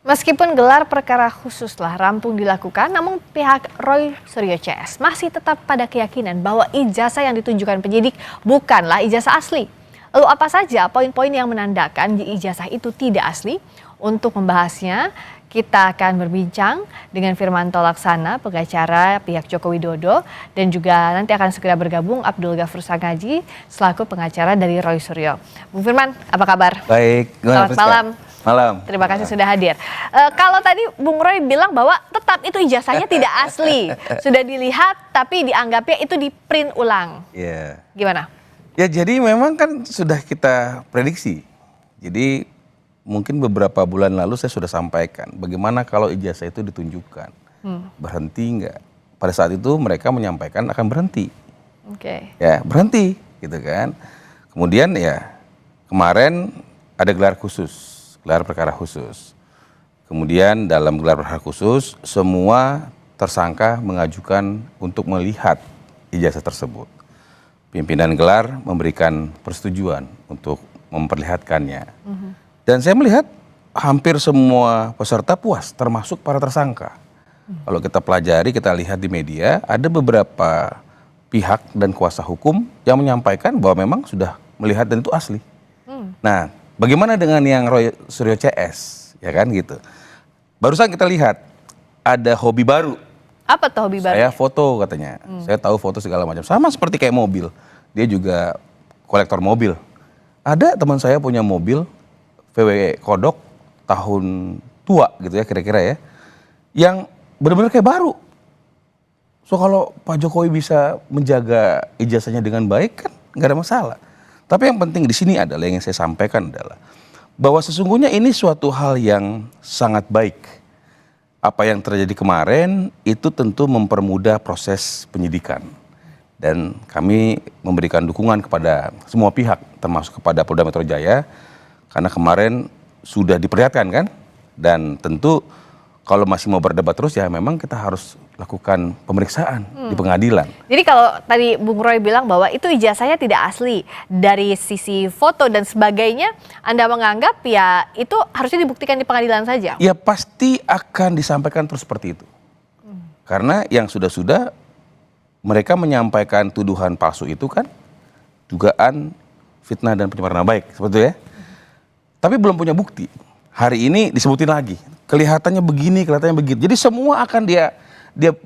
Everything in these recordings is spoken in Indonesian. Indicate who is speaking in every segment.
Speaker 1: Meskipun gelar perkara khusus telah rampung dilakukan, namun pihak Roy Suryo CS masih tetap pada keyakinan bahwa ijazah yang ditunjukkan penyidik bukanlah ijazah asli. Lalu apa saja poin-poin yang menandakan ijazah itu tidak asli? Untuk membahasnya, kita akan berbincang dengan Firmanto Laksana, pengacara pihak Joko Widodo, dan juga nanti akan segera bergabung Abdul Ghafur Sangaji selaku pengacara dari Roy Suryo. Bung Firman, apa kabar?
Speaker 2: Baik,
Speaker 1: selamat malam.
Speaker 2: Malam.
Speaker 1: Terima kasih sudah hadir. Kalau tadi Bung Roy bilang bahwa tetap itu ijazahnya tidak asli, sudah dilihat tapi dianggapnya itu di print ulang.
Speaker 2: Iya.
Speaker 1: Gimana?
Speaker 2: Ya jadi memang kan sudah kita prediksi. Jadi mungkin beberapa bulan lalu saya sudah sampaikan bagaimana kalau ijazah itu ditunjukkan. Berhenti nggak? Pada saat itu mereka menyampaikan akan berhenti.
Speaker 1: Oke.
Speaker 2: Ya berhenti gitu kan. Kemudian ya kemarin ada gelar khusus. Gelar perkara khusus. Kemudian dalam gelar perkara khusus semua tersangka mengajukan untuk melihat ijazah tersebut. Pimpinan gelar memberikan persetujuan untuk memperlihatkannya. Dan saya melihat hampir semua peserta puas termasuk para tersangka. Kalau kita pelajari, kita lihat di media ada beberapa pihak dan kuasa hukum yang menyampaikan bahwa memang sudah melihat dan itu asli. Nah, bagaimana dengan yang Roy Suryo CS, ya kan gitu. Barusan kita lihat ada hobi baru.
Speaker 1: Apa tuh hobi baru?
Speaker 2: Saya foto katanya. Saya tahu foto segala macam. Sama seperti kayak mobil. Dia juga kolektor mobil. Ada teman saya punya mobil VW Kodok tahun tua gitu ya kira-kira ya. Yang benar-benar kayak baru. So kalau Pak Jokowi bisa menjaga ijazahnya dengan baik kan nggak ada masalah. Tapi yang penting di sini adalah yang saya sampaikan adalah bahwa sesungguhnya ini suatu hal yang sangat baik. Apa yang terjadi kemarin itu tentu mempermudah proses penyidikan. Dan kami memberikan dukungan kepada semua pihak termasuk kepada Polda Metro Jaya karena kemarin sudah diperlihatkan kan. Dan tentu kalau masih mau berdebat terus ya memang kita harus lakukan pemeriksaan di pengadilan.
Speaker 1: Jadi kalau tadi Bung Roy bilang bahwa itu ijazahnya tidak asli dari sisi foto dan sebagainya, Anda menganggap ya itu harusnya dibuktikan di pengadilan saja?
Speaker 2: Ya pasti akan disampaikan terus seperti itu. Karena yang sudah-sudah mereka menyampaikan tuduhan palsu itu kan dugaan fitnah dan pencemaran nama baik seperti itu ya. Tapi belum punya bukti. Hari ini disebutin lagi. Kelihatannya begini, kelihatannya begitu. Jadi semua akan dia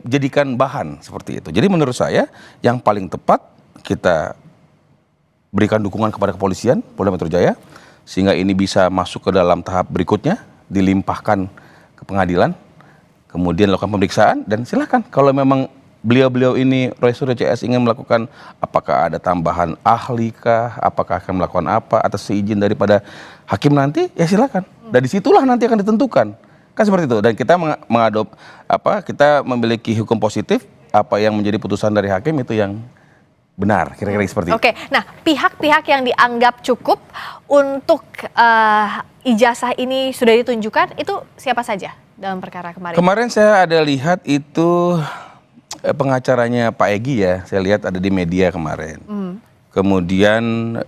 Speaker 2: jadikan bahan seperti itu. Jadi menurut saya yang paling tepat kita berikan dukungan kepada kepolisian Polda Metro Jaya sehingga ini bisa masuk ke dalam tahap berikutnya, dilimpahkan ke pengadilan, kemudian lakukan pemeriksaan dan silakan kalau memang beliau-beliau ini Roy Suryo CS ingin melakukan apakah ada tambahan ahli kah, apakah akan melakukan apa atas seizin daripada hakim nanti ya silakan. Dan disitulah nanti akan ditentukan. Kan seperti itu. Dan kita kita memiliki hukum positif, apa yang menjadi putusan dari hakim itu yang benar, kira-kira seperti itu.
Speaker 1: Oke, nah pihak-pihak yang dianggap cukup untuk ijazah ini sudah ditunjukkan, itu siapa saja dalam perkara kemarin?
Speaker 2: Kemarin saya ada lihat itu pengacaranya Pak Egy ya, saya lihat ada di media kemarin. Kemudian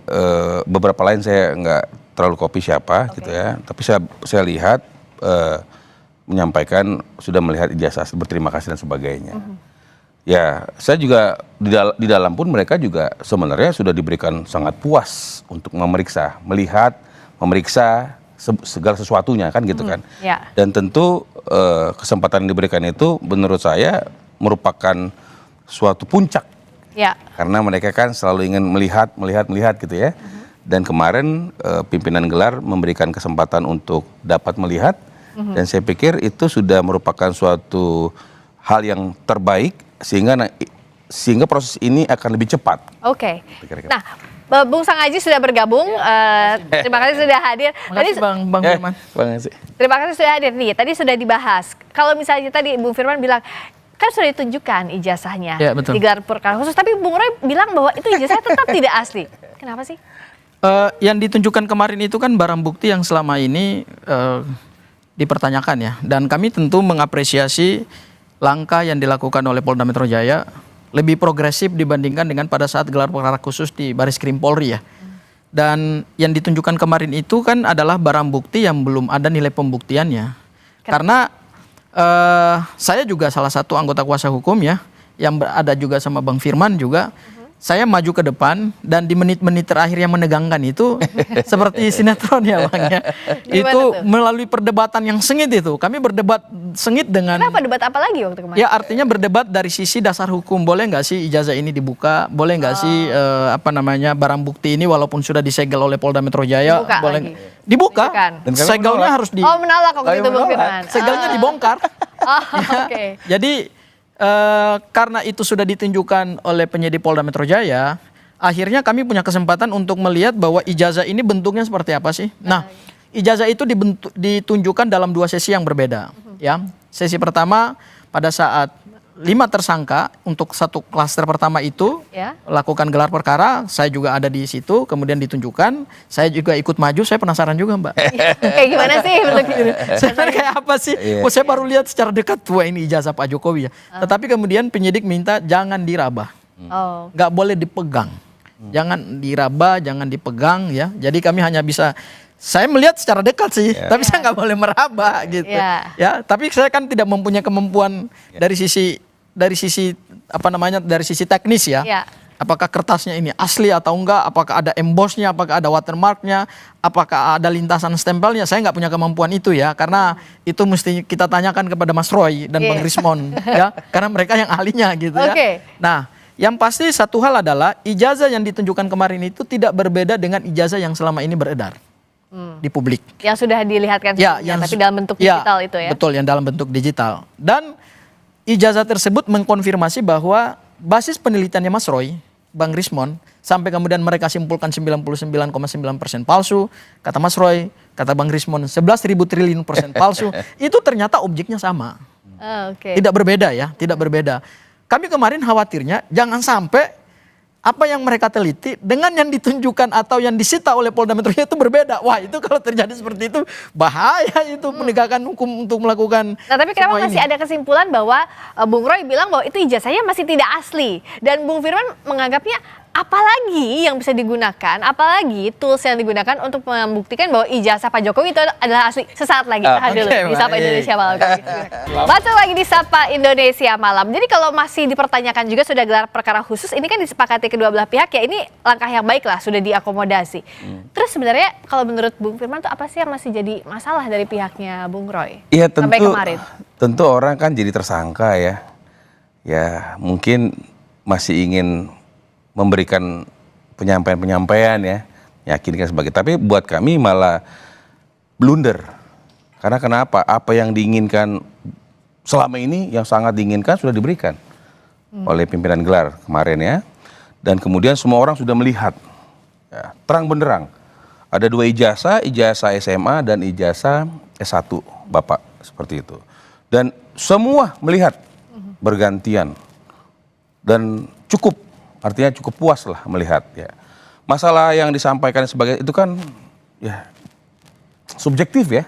Speaker 2: beberapa lain saya nggak terlalu copy siapa gitu ya, tapi saya lihat menyampaikan sudah melihat ijazah berterima kasih dan sebagainya. Ya, saya juga di dalam pun mereka juga sebenarnya sudah diberikan sangat puas untuk memeriksa, melihat, memeriksa segala sesuatunya kan gitu kan. Dan tentu kesempatan yang diberikan itu menurut saya merupakan suatu puncak. Karena mereka kan selalu ingin melihat gitu ya. Dan kemarin pimpinan gelar memberikan kesempatan untuk dapat melihat. Dan saya pikir itu sudah merupakan suatu hal yang terbaik sehingga proses ini akan lebih cepat.
Speaker 1: Oke. Nah, Bung Sangaji sudah bergabung. Terima kasih sudah hadir.
Speaker 3: Terima kasih Bang Firman.
Speaker 1: Terima kasih sudah hadir nih. Tadi sudah dibahas. Kalau misalnya tadi Bung Firman bilang kan sudah ditunjukkan ijazahnya di gelar perkara khusus, tapi Bung Roy bilang bahwa itu ijazahnya tetap tidak asli. Kenapa sih?
Speaker 3: Yang ditunjukkan kemarin itu kan barang bukti yang selama ini dipertanyakan ya, dan kami tentu mengapresiasi langkah yang dilakukan oleh Polda Metro Jaya lebih progresif dibandingkan dengan pada saat gelar perkara khusus di Baris Krim Polri ya. Dan yang ditunjukkan kemarin itu kan adalah barang bukti yang belum ada nilai pembuktiannya. Karena saya juga salah satu anggota kuasa hukum ya, yang ada juga sama Bang Firman juga. Saya maju ke depan dan di menit-menit terakhir yang menegangkan itu seperti sinetron ya Bang ya. Itu melalui perdebatan yang sengit itu. Kami berdebat sengit dengan...
Speaker 1: Kenapa debat apa lagi waktu kemarin?
Speaker 3: Ya artinya berdebat dari sisi dasar hukum. Boleh nggak sih ijazah ini dibuka? Boleh nggak sih barang bukti ini walaupun sudah disegel oleh Polda Metro Jaya?
Speaker 1: Dibuka
Speaker 3: boleh
Speaker 1: lagi.
Speaker 3: Dibuka.
Speaker 2: Dan kami
Speaker 3: Segelnya
Speaker 2: menolak.
Speaker 3: harus di...
Speaker 1: Oh menolak waktu itu Bang Firman.
Speaker 3: Segelnya dibongkar.
Speaker 1: Oke.
Speaker 3: Jadi karena itu sudah ditunjukkan oleh penyidik Polda Metro Jaya, akhirnya kami punya kesempatan untuk melihat bahwa ijazah ini bentuknya seperti apa sih. Nah, ijazah itu ditunjukkan dalam 2 sesi yang berbeda. Ya, sesi pertama pada saat 5 tersangka untuk satu klaster pertama itu lakukan gelar perkara, saya juga ada di situ, kemudian ditunjukkan, saya juga ikut maju, saya penasaran juga Mbak.
Speaker 1: Kayak gimana sih bentuknya?
Speaker 3: Sebenarnya kayak apa sih? Oh, saya baru lihat secara dekat, wah ini ijazah Pak Jokowi ya. Tetapi kemudian penyidik minta jangan diraba, nggak boleh dipegang, jangan diraba, jangan dipegang ya. Jadi kami hanya bisa, saya melihat secara dekat sih, tapi saya nggak boleh meraba gitu. Ya, tapi saya kan tidak mempunyai kemampuan dari sisi dari sisi teknis ya. Apakah kertasnya ini asli atau enggak? Apakah ada embossnya? Apakah ada watermarknya? Apakah ada lintasan stempelnya? Saya nggak punya kemampuan itu ya, karena itu mesti kita tanyakan kepada Mas Roy dan Bang Rismon ya, karena mereka yang ahlinya gitu ya. Nah, yang pasti satu hal adalah ijazah yang ditunjukkan kemarin itu tidak berbeda dengan ijazah yang selama ini beredar di publik. Yang sudah dilihatkan sebelumnya, tapi dalam bentuk digital itu ya? Betul, yang dalam bentuk digital. Dan ijazah tersebut mengkonfirmasi bahwa basis penelitiannya Mas Roy, Bang Rismon, sampai kemudian mereka simpulkan 99,9% palsu, kata Mas Roy, kata Bang Rismon 11.000 triliun persen palsu, itu ternyata objeknya sama. Tidak berbeda ya, tidak berbeda. Kami kemarin khawatirnya jangan sampai apa yang mereka teliti dengan yang ditunjukkan atau yang disita oleh Polda Metro Jaya itu berbeda. Wah, itu kalau terjadi seperti itu bahaya itu penegakan hukum untuk melakukan. Nah, tapi kenapa masih ada kesimpulan bahwa Bung Roy bilang bahwa itu ijazahnya masih tidak asli dan Bung Firman menganggapnya apalagi yang bisa digunakan, apalagi tools yang digunakan untuk membuktikan bahwa ijazah Pak Jokowi itu adalah asli. Sesaat lagi tahan dulu di Sapa Indonesia Malam. Baca lagi di Sapa Indonesia Malam. Jadi kalau masih dipertanyakan juga sudah gelar perkara khusus, ini kan disepakati kedua belah pihak ya, ini langkah yang baik lah, sudah diakomodasi. Terus sebenarnya kalau menurut Bung Firman itu apa sih yang masih jadi masalah dari pihaknya Bung Roy?
Speaker 2: Iya
Speaker 1: sampai kemarin?
Speaker 2: Tentu orang kan jadi tersangka ya. Ya mungkin masih ingin memberikan penyampaian ya, yakinkan sebagai. Tapi buat kami malah blunder. Karena kenapa? Apa yang diinginkan selama ini, yang sangat diinginkan sudah diberikan oleh pimpinan gelar kemarin ya. Dan kemudian semua orang sudah melihat ya, terang benderang. Ada 2 ijazah, ijazah SMA dan ijazah S1 Bapak, seperti itu. Dan semua melihat bergantian dan cukup. Artinya cukup puas lah melihat ya. Masalah yang disampaikan sebagai itu kan ya subjektif ya.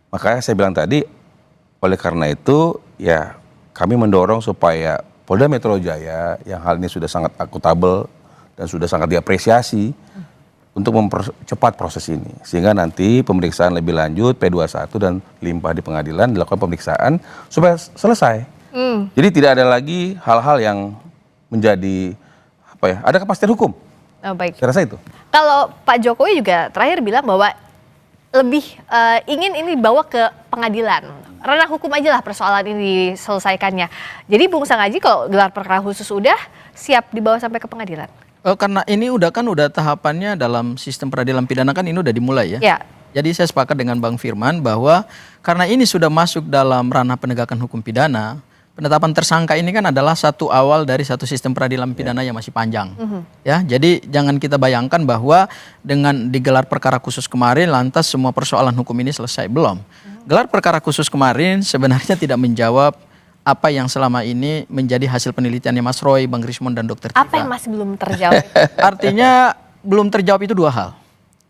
Speaker 2: Makanya saya bilang tadi, oleh karena itu ya kami mendorong supaya Polda Metro Jaya yang hal ini sudah sangat akuntabel dan sudah sangat diapresiasi untuk mempercepat proses ini. Sehingga nanti pemeriksaan lebih lanjut P21 dan limpah di pengadilan dilakukan pemeriksaan supaya selesai. Jadi tidak ada lagi hal-hal yang menjadi ada kepastian hukum. Baik. Saya rasa itu. Kalau Pak Jokowi juga terakhir bilang bahwa lebih ingin ini dibawa ke pengadilan. Ranah hukum aja lah persoalan ini diselesaikannya. Jadi Bung Sangaji kalau gelar perkara khusus udah siap dibawa sampai ke pengadilan? Karena ini udah tahapannya dalam sistem peradilan pidana kan ini udah dimulai ya. Jadi saya sepakat dengan Bang Firman bahwa karena ini sudah masuk dalam ranah penegakan hukum pidana, penetapan tersangka ini kan adalah satu awal dari satu sistem peradilan pidana yang masih panjang. Ya, jadi jangan kita bayangkan bahwa dengan digelar perkara khusus kemarin lantas semua persoalan hukum ini selesai, belum. Gelar perkara khusus kemarin sebenarnya tidak menjawab apa yang selama ini menjadi hasil penelitiannya Mas Roy, Bang Rismon dan Dr. Tika. Apa yang masih belum terjawab? Artinya belum terjawab itu 2 hal.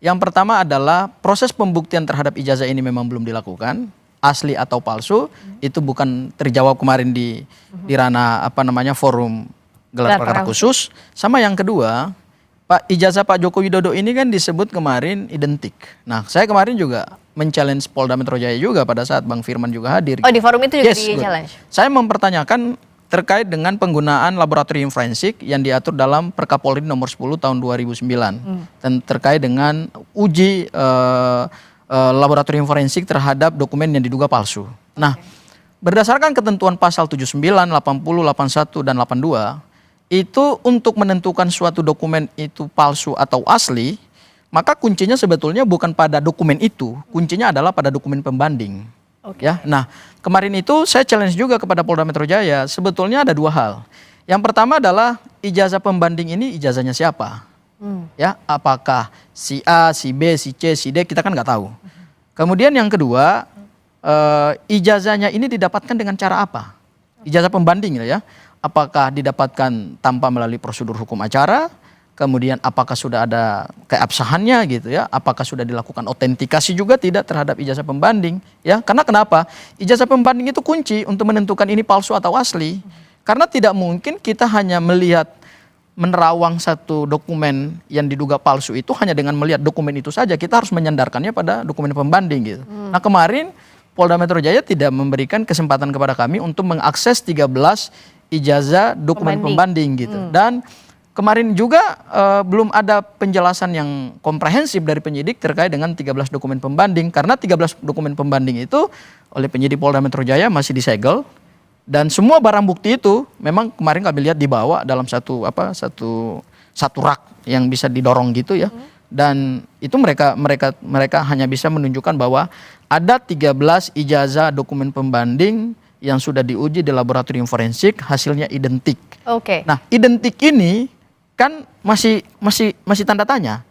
Speaker 2: Yang pertama adalah proses pembuktian terhadap ijazah ini memang belum dilakukan. Asli atau palsu itu bukan terjawab kemarin di ranah forum gelar perkara khusus. Sama yang kedua,
Speaker 3: ijazah Pak Joko Widodo ini kan disebut kemarin identik. Nah, saya kemarin juga men-challenge Polda Metro Jaya juga pada saat Bang Firman juga hadir.
Speaker 1: Oh, di forum itu juga
Speaker 3: Yes,
Speaker 1: di-challenge?
Speaker 3: Saya mempertanyakan terkait dengan penggunaan laboratorium forensik yang diatur dalam Perkapolri nomor 10 tahun 2009 dan terkait dengan uji laboratorium forensik terhadap dokumen yang diduga palsu. Nah, berdasarkan ketentuan pasal 79, 80, 81 dan 82 itu untuk menentukan suatu dokumen itu palsu atau asli, maka kuncinya sebetulnya bukan pada dokumen itu, kuncinya adalah pada dokumen pembanding. Ya, nah kemarin itu saya challenge juga kepada Polda Metro Jaya. Sebetulnya ada dua hal. Yang pertama adalah ijazah pembanding ini ijazahnya siapa? Ya, apakah si A, si B, si C, si D, kita kan nggak tahu. Kemudian yang kedua, ijazahnya ini didapatkan dengan cara apa? Ijazah pembanding ya. Apakah didapatkan tanpa melalui prosedur hukum acara? Kemudian apakah sudah ada keabsahannya gitu ya? Apakah sudah dilakukan autentikasi juga tidak terhadap ijazah pembanding? Ya, karena kenapa? Ijazah pembanding itu kunci untuk menentukan ini palsu atau asli. Karena tidak mungkin kita hanya melihat menerawang satu dokumen yang diduga palsu itu hanya dengan melihat dokumen itu saja. Kita harus menyandarkannya pada dokumen pembanding gitu. Nah, kemarin Polda Metro Jaya tidak memberikan kesempatan kepada kami untuk mengakses 13 ijazah dokumen pembanding gitu. Dan kemarin juga belum ada penjelasan yang komprehensif dari penyidik terkait dengan 13 dokumen pembanding. Karena 13 dokumen pembanding itu oleh penyidik Polda Metro Jaya masih disegel. Dan semua barang bukti itu memang kemarin kami lihat dibawa dalam satu rak yang bisa didorong gitu ya. Dan itu mereka hanya bisa menunjukkan bahwa ada 13 ijazah dokumen pembanding yang sudah diuji di laboratorium forensik, hasilnya identik. Nah, identik ini kan masih tanda tanya,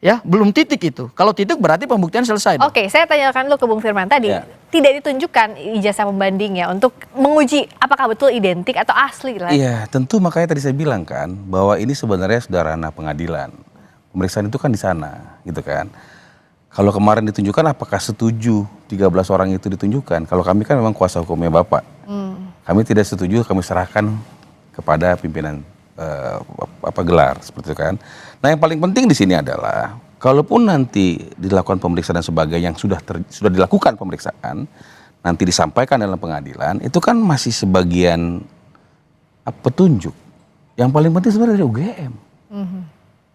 Speaker 3: ya belum titik itu. Kalau titik berarti pembuktian selesai.
Speaker 1: Saya tanyakan dulu ke Bung Firman tadi, tidak ditunjukkan ijazah pembandingnya untuk menguji apakah betul identik atau asli lah.
Speaker 2: Iya, tentu makanya tadi saya bilang kan bahwa ini sebenarnya sudah ranah pengadilan. Pemeriksaan itu kan di sana, gitu kan. Kalau kemarin ditunjukkan, apakah setuju 13 orang itu ditunjukkan? Kalau kami kan memang kuasa hukumnya Bapak. Kami tidak setuju, kami serahkan kepada pimpinan gelar seperti itu kan. Nah, yang paling penting di sini adalah kalaupun nanti dilakukan pemeriksaan dan sebagainya yang sudah dilakukan pemeriksaan, nanti disampaikan dalam pengadilan, itu kan masih sebagian petunjuk. Yang paling penting sebenarnya dari UGM.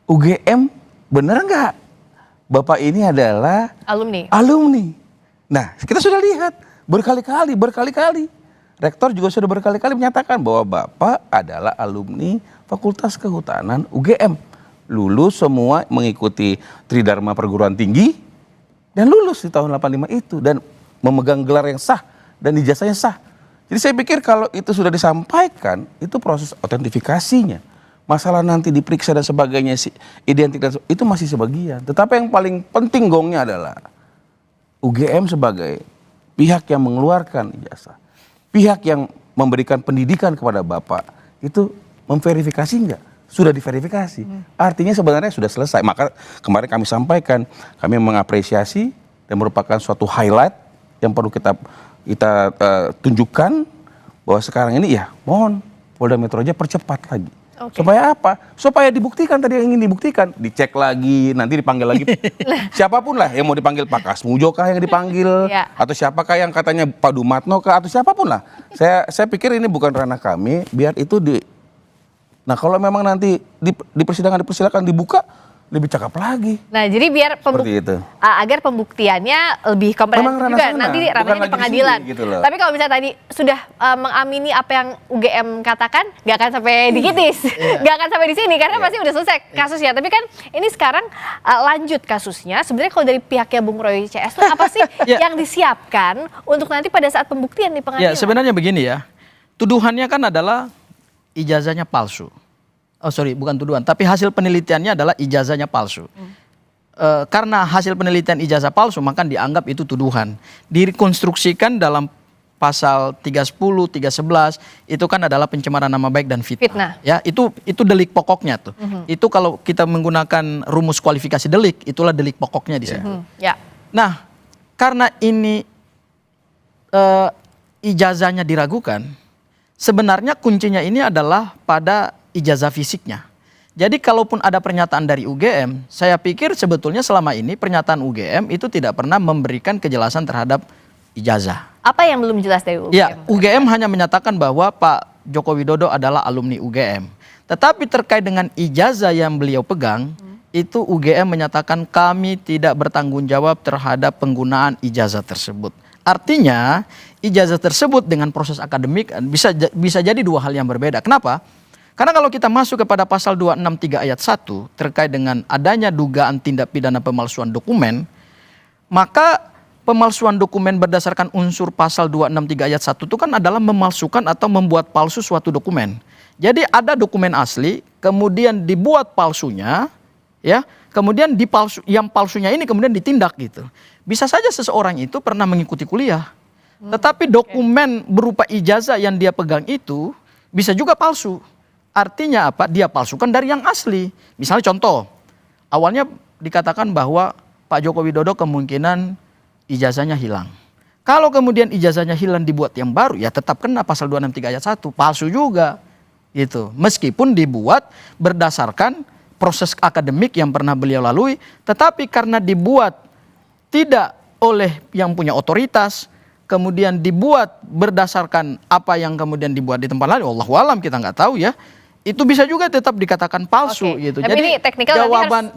Speaker 2: UGM benar nggak Bapak ini adalah alumni. Nah, kita sudah lihat berkali-kali. Rektor juga sudah berkali-kali menyatakan bahwa Bapak adalah alumni Fakultas Kehutanan UGM. Lulus semua mengikuti Tridharma Perguruan Tinggi dan lulus di tahun 85 itu dan memegang gelar yang sah dan ijazahnya sah. Jadi saya pikir kalau itu sudah disampaikan, itu proses autentifikasinya. Masalah nanti diperiksa dan sebagainya, identitas itu masih sebagian. Tetapi yang paling penting gongnya adalah UGM sebagai pihak yang mengeluarkan ijazah, pihak yang memberikan pendidikan kepada Bapak, itu memverifikasi enggak? Sudah diverifikasi. Artinya sebenarnya sudah selesai. Maka kemarin kami sampaikan, kami mengapresiasi dan merupakan suatu highlight yang perlu kita tunjukkan bahwa sekarang ini ya mohon Polda Metro Jaya percepat lagi. Supaya apa? Supaya dibuktikan tadi yang ingin dibuktikan. Dicek lagi, nanti dipanggil lagi. Siapapun lah yang mau dipanggil, Pak Kasmujo kah yang dipanggil, atau siapakah yang katanya Pak Dumatno kah, atau siapapun lah. Saya pikir ini bukan ranah kami, biar itu Nah, kalau memang nanti di persidangan dipersilakan dibuka, lebih cakep lagi.
Speaker 1: Nah, jadi biar agar pembuktiannya lebih komprehensif juga nanti ranahnya di pengadilan. Gitu loh. Tapi kalau misalnya tadi sudah mengamini apa yang UGM katakan, nggak akan sampai dikitis, nggak akan sampai di sini karena pasti udah selesai kasusnya. Tapi kan ini sekarang lanjut kasusnya. Sebenarnya kalau dari pihaknya Bung Roy CS itu apa sih yang disiapkan untuk nanti pada saat pembuktian di pengadilan?
Speaker 3: Ya, sebenarnya begini ya, tuduhannya kan adalah ijazahnya palsu. Oh sorry, bukan tuduhan, tapi hasil penelitiannya adalah ijazahnya palsu. Karena hasil penelitian ijazah palsu, maka dianggap itu tuduhan. Direkonstruksikan dalam pasal 310, 311, itu kan adalah pencemaran nama baik dan fitnah. Ya, itu delik pokoknya tuh. Itu kalau kita menggunakan rumus kualifikasi delik, itulah delik pokoknya di situ. Nah, karena ini ijazahnya diragukan, sebenarnya kuncinya ini adalah pada ijazah fisiknya. Jadi kalaupun ada pernyataan dari UGM, saya pikir sebetulnya selama ini pernyataan UGM itu tidak pernah memberikan kejelasan terhadap ijazah.
Speaker 1: Apa yang belum jelas dari UGM?
Speaker 3: Ya, UGM hanya menyatakan bahwa Pak Joko Widodo adalah alumni UGM. Tetapi terkait dengan ijazah yang beliau pegang, itu UGM menyatakan kami tidak bertanggung jawab terhadap penggunaan ijazah tersebut. Artinya, ijazah tersebut dengan proses akademik bisa jadi dua hal yang berbeda. Kenapa? Karena kalau kita masuk kepada pasal 263 ayat 1 terkait dengan adanya dugaan tindak pidana pemalsuan dokumen, maka pemalsuan dokumen berdasarkan unsur pasal 263 ayat 1 itu kan adalah memalsukan atau membuat palsu suatu dokumen. Jadi ada dokumen asli, kemudian dibuat palsunya, ya, kemudian yang palsunya ini kemudian ditindak gitu. Bisa saja seseorang itu pernah mengikuti kuliah, tetapi dokumen berupa ijazah yang dia pegang itu bisa juga palsu. Artinya apa? Dia palsukan dari yang asli. Misalnya contoh, awalnya dikatakan bahwa Pak Joko Widodo kemungkinan ijazahnya hilang. Kalau kemudian ijazahnya hilang dibuat yang baru, ya tetap kena pasal 263 ayat 1, palsu juga. Gitu. Meskipun dibuat berdasarkan proses akademik yang pernah beliau lalui, tetapi karena dibuat tidak oleh yang punya otoritas, kemudian dibuat berdasarkan apa yang kemudian dibuat di tempat lain, wallahu alam kita nggak tahu ya, itu bisa juga tetap dikatakan palsu gitu.
Speaker 1: Tapi
Speaker 3: Jadi jawaban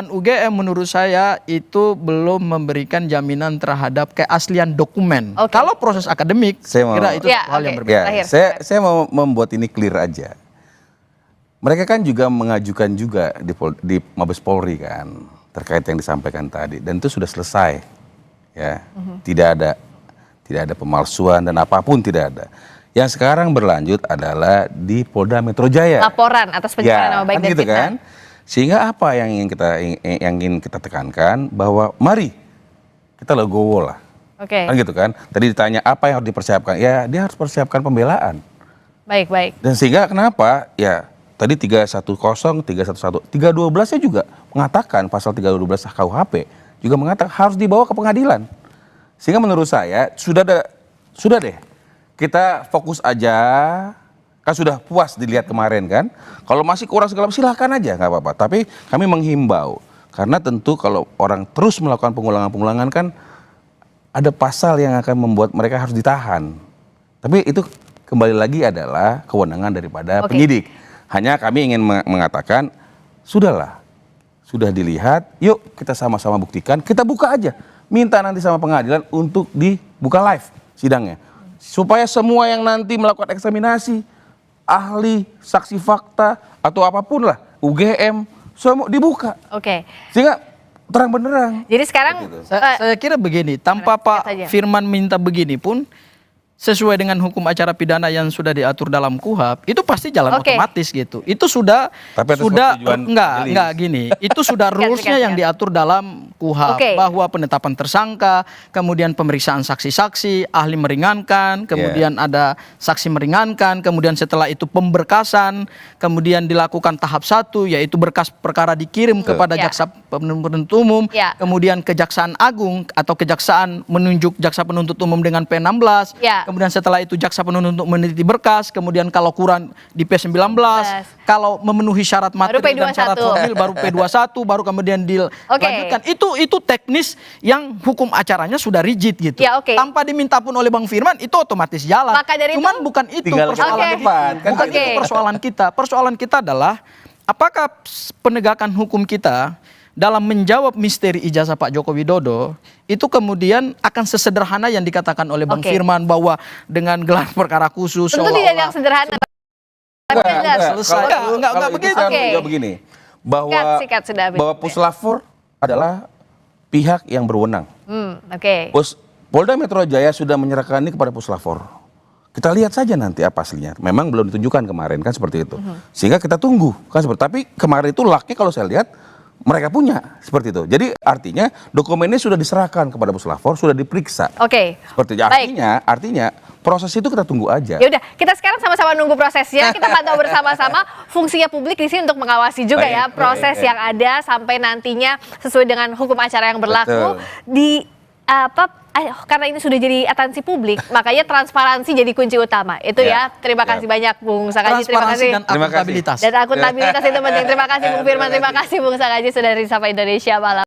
Speaker 1: harus...
Speaker 3: UGM menurut saya itu belum memberikan jaminan terhadap keaslian dokumen. Kalau proses akademik, kira itu hal yang berbeda.
Speaker 2: Saya mau membuat ini clear aja. Mereka kan juga mengajukan juga di Mabes Polri kan terkait yang disampaikan tadi, dan itu sudah selesai, ya. Tidak ada pemalsuan dan apapun tidak ada. Yang sekarang berlanjut adalah di Polda Metro Jaya.
Speaker 1: Laporan atas pencemaran nama baik
Speaker 2: kan
Speaker 1: dan
Speaker 2: gitu
Speaker 1: fitnah.
Speaker 2: Kan? Sehingga apa yang ingin kita tekankan bahwa mari kita legowo lah. Kan gitu kan. Tadi ditanya apa yang harus dipersiapkan. Ya dia harus persiapkan pembelaan.
Speaker 1: Baik.
Speaker 2: Dan sehingga kenapa? Ya tadi 310, 311, 312-nya juga mengatakan pasal 312 KUHP juga mengatakan harus dibawa ke pengadilan. Sehingga menurut saya sudah deh. Kita fokus aja, kan sudah puas dilihat kemarin kan. Kalau masih kurang segala silahkan aja, nggak apa-apa. Tapi kami menghimbau, karena tentu kalau orang terus melakukan pengulangan-pengulangan kan ada pasal yang akan membuat mereka harus ditahan. Tapi itu kembali lagi adalah kewenangan daripada penyidik. Hanya kami ingin mengatakan, sudahlah, sudah dilihat, yuk kita sama-sama buktikan, kita buka aja. Minta nanti sama pengadilan untuk dibuka live sidangnya. Supaya semua yang nanti melakukan eksaminasi, ahli, saksi fakta, atau apapun lah, UGM, semua dibuka. Sehingga terang benderang.
Speaker 1: Jadi sekarang
Speaker 3: saya kira begini, tanpa Pak Firman minta begini pun, sesuai dengan hukum acara pidana yang sudah diatur dalam KUHP, itu pasti jalan otomatis gitu. Itu sudah enggak gini. Itu sudah rulesnya yang diatur dalam KUHP bahwa penetapan tersangka, kemudian pemeriksaan saksi-saksi, ahli meringankan, kemudian ada saksi meringankan, kemudian setelah itu pemberkasan, kemudian dilakukan tahap 1 yaitu berkas perkara dikirim kepada jaksa penuntut umum, kemudian Kejaksaan Agung atau Kejaksaan menunjuk jaksa penuntut umum dengan P16. Kemudian setelah itu jaksa penuntut untuk meneliti berkas, kemudian kalau kurang di P19, kalau memenuhi syarat materi dan syarat formil baru P21, baru kemudian dilanjutkan. Itu teknis yang hukum acaranya sudah rigid gitu. Tanpa diminta pun oleh Bang Firman itu otomatis jalan. Cuman bukan itu persoalan kita. Bukan itu persoalan kita. Persoalan kita adalah apakah penegakan hukum kita dalam menjawab misteri ijazah Pak Joko Widodo itu kemudian akan sesederhana yang dikatakan oleh Bang Firman bahwa dengan gelar perkara khusus
Speaker 1: tentu tidak yang sederhana.
Speaker 2: Enggak begitu. Juga begini, bahwa Puslapfor adalah pihak yang berwenang. Polda Metro Jaya sudah menyerahkan ini kepada Puslapfor. Kita lihat saja nanti apa aslinya. Memang belum ditunjukkan kemarin kan seperti itu. Sehingga kita tunggu kan seperti. Tapi kemarin itu lucknya kalau saya lihat mereka punya seperti itu. Jadi artinya dokumennya sudah diserahkan kepada Puslapfor, sudah diperiksa. Seperti itu. Artinya proses itu kita tunggu aja.
Speaker 1: Ya udah, kita sekarang sama-sama nunggu prosesnya. Kita pantau bersama-sama. Fungsinya publik di sini untuk mengawasi juga proses yang ada sampai nantinya sesuai dengan hukum acara yang berlaku. karena ini sudah jadi atensi publik, makanya transparansi jadi kunci utama. Itu ya. Terima kasih banyak Bung Sakaji. Terima
Speaker 3: Transparansi
Speaker 1: kasih.
Speaker 3: dan akuntabilitas.
Speaker 1: Dan akuntabilitas itu penting. Terima kasih Bung Firman. Terima kasih Bung Sakaji sudah dari Sapa Indonesia Malam.